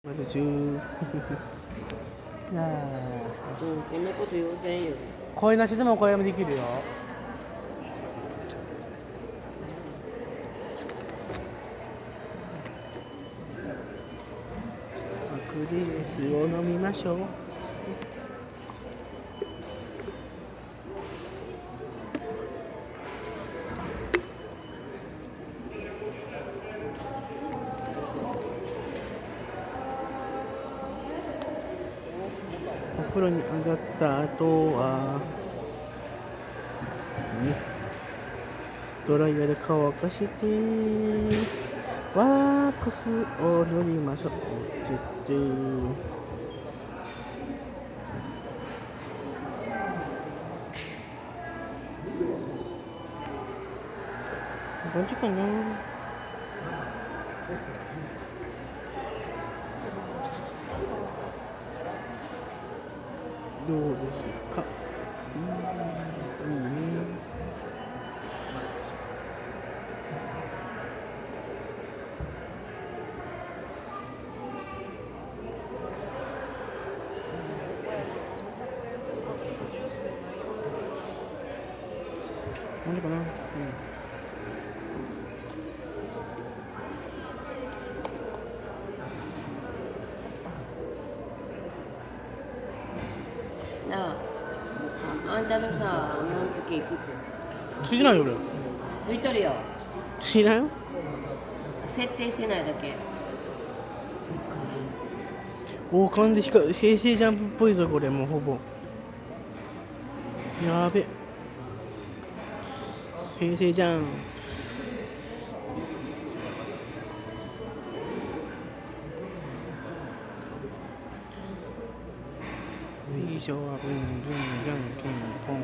まず10いやこんなこと言わせんよ。声なしでも声もできるよ。クリースを飲みましょう。お風呂に上がった後はね、ドライヤーで乾かしてワックスを塗りましょう。こんな感じかな。どうですか。いいね。なんでかな。なあ、あんたのさ、あの時いくつ？ついてないよ俺。ついとるよ。知らん。設定してないだけ。おー、完全に平成ジャンプっぽいぞこれ。もうほぼやべ。平成じゃん。以上はブンブンじゃんけんぽん。